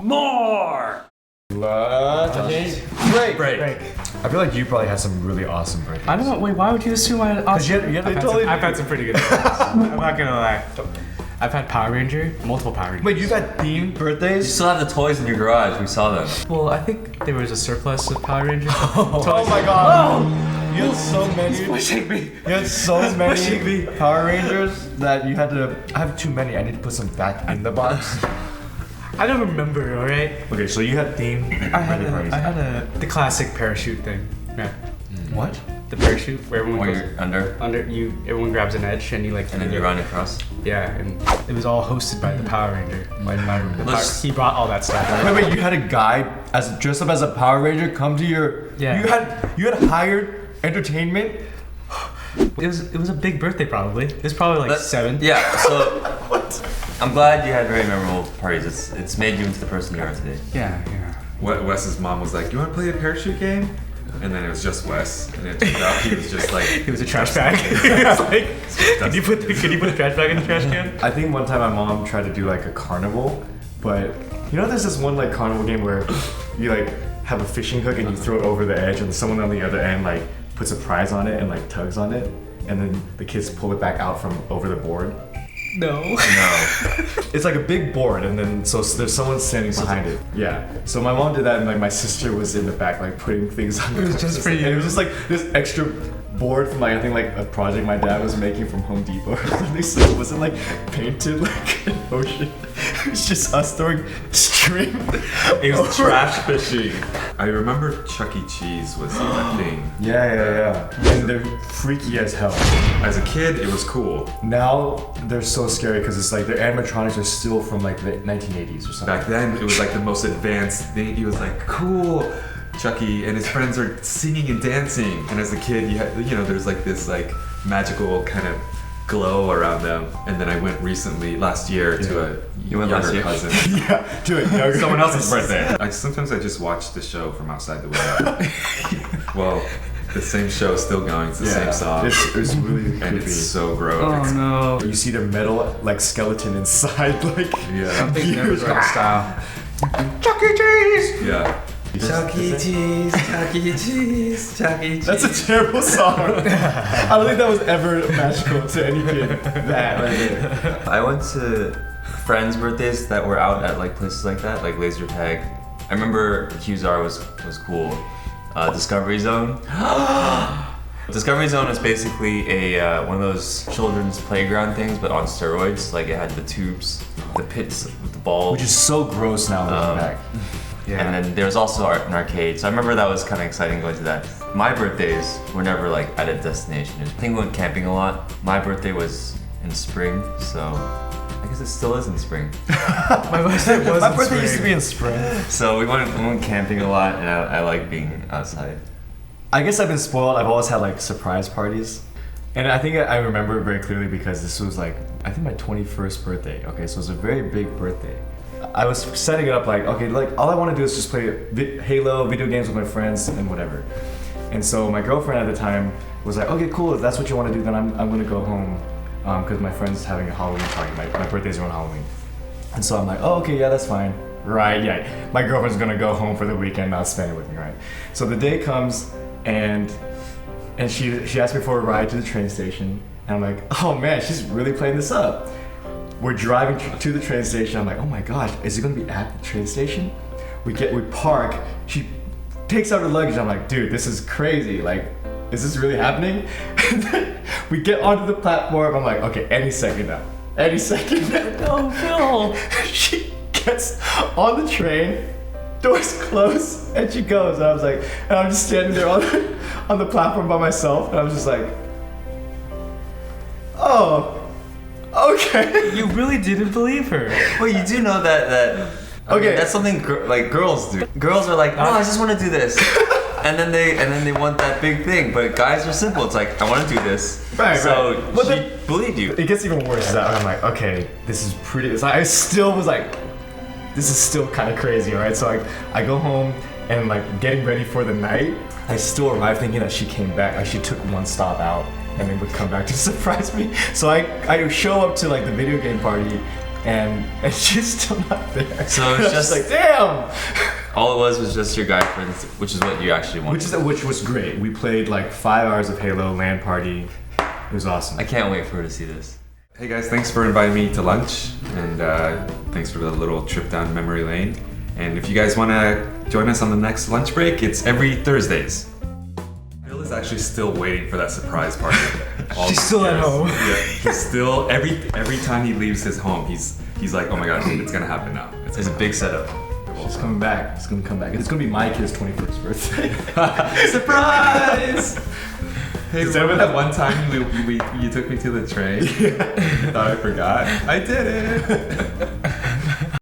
More! Lunch break. I feel like you probably had some really awesome birthdays. I don't know. Wait, why would you assume I had awesome? I've had some pretty good birthdays. I'm not gonna lie. I've had Power Ranger, multiple Power Rangers. Wait, you've had themed You birthdays? still have the toys in your garage. We saw them. Well, I think there was a surplus of Power Rangers. Oh my god. You had so many. Pushing me. You had so Pushing me. many Power Rangers that you had to. I have too many. I need to put some back in the box. I don't remember. All right. Okay, so you had themed birthday parties. The classic parachute thing. Yeah. What? The parachute where everyone Where goes you're under, everyone grabs an edge and you like. and then you run across. Yeah, and it was all hosted by the Power Ranger. He brought all that stuff. Wait, you had a guy dressed up as a Power Ranger come to your. Yeah. You had hired entertainment. It was a big birthday probably. It was probably like 7. Yeah. So I'm glad you had very memorable parties. It's made you into the person you are today. Yeah. Wes's mom was like, "You want to play a parachute game?" And then it was just Wes, and it turned out he was just like, It was a trash bag. It was like, can you put the trash bag in the trash can? I think one time my mom tried to do like a carnival, but you know there's this one like carnival game where you like have a fishing hook and you throw it over the edge and someone on the other end like puts a prize on it and like tugs on it and then the kids pull it back out from over the board. No. No. It's like a big board and then so there's someone standing behind it. Yeah. So my mom did that and like my sister was in the back like putting things on. It was just for you. And it was just like this extra board from like I think like a project my dad was making from Home Depot or something. So it wasn't like painted like an ocean. It was just us throwing string. it was trash fishing. I remember Chuck E. Cheese was a thing. Yeah. And they're freaky as hell. As a kid, it was cool. Now they're so scary because it's like their animatronics are still from like the 1980s or something. Back then, it was like the most advanced thing. He was like, cool. Chucky and his friends are singing and dancing, and as a kid, there's like this like magical kind of glow around them. And then I went recently last year to a younger cousin. Yeah, to a younger Someone else's birthday. Sometimes I just watch the show from outside the window. Well, the same show is still going. It's the same song. It's really and creepy. it's so gross. Oh no. You see their metal like skeleton inside like Yeah. Something never style. Chuck E. Cheese. Yeah. Chuck E. Cheese, Chuck E. Cheese, Chuck E. Cheese. That's a terrible song. I don't think that was ever magical to any kid. That right there. I went to friends' birthdays that were out at like places like that, like laser tag. I remember Qzar was cool. Discovery Zone. Discovery Zone is basically a one of those children's playground things, but on steroids. Like it had the tubes, the pits with the balls. Which is so gross now looking back. Yeah. And then there was also an arcade. So I remember that was kind of exciting going to that. My birthdays were never like at a destination. I think we went camping a lot. My birthday was in spring, so I guess it still is in spring. My birthday used to be in spring. So we went camping a lot, and I like being outside. I guess I've been spoiled. I've always had like surprise parties. And I think I remember it very clearly because this was like, I think my 21st birthday. Okay, so it was a very big birthday. I was setting it up like, okay, like all I want to do is just play Halo, video games with my friends and whatever. And so my girlfriend at the time was like, okay, cool, if that's what you want to do, then I'm going to go home because my friend's having a Halloween party. My birthday's on Halloween. And so I'm like, oh, okay, yeah, that's fine. Right, yeah. My girlfriend's going to go home for the weekend, not spend it with me, right? So the day comes and she asked me for a ride to the train station. And I'm like, oh man, she's really playing this up. We're driving to the train station. I'm like, oh my gosh, is it gonna be at the train station? We park. She takes out her luggage. I'm like, dude, this is crazy. Like, is this really happening? And then we get onto the platform. I'm like, okay, any second now. Any second now. Oh, Phil. She gets on the train, doors close, and she goes. And I was like, and I'm just standing there on the platform by myself. And I was just like, oh. Okay. You really didn't believe her. Well, you do know that Okay. mean, that's something like girls do. Girls are like, no, I just want to do this, and then they want that big thing. But guys are simple. It's like, I want to do this. Right. So But she believed you. It gets even worse. That I'm like, okay, this is pretty. It's like, I still was like, this is still kind of crazy, alright? So I go home and like getting ready for the night. I still arrive thinking that she came back. Like she took one stop out and then would come back to surprise me. So I show up to like the video game party and she's still not there. So it's I was just like, damn. all it was just your guy friends, which is what you actually wanted. Which was great. We played like 5 hours of Halo LAN party. It was awesome. I can't wait for her to see this. Hey guys, thanks for inviting me to lunch, and thanks for the little trip down memory lane. And if you guys want to join us on the next lunch break, it's every Thursdays. Bill is actually still waiting for that surprise party. She's still at home. Yeah, he's still every time he leaves his home, he's like, oh my gosh, it's gonna happen now. It's a big setup. It's coming back. It's gonna come back. It's gonna be my kid's 21st birthday. Surprise! Hey, Is that remember what- that one time you took me to the train? Yeah. Thought I forgot. I did it.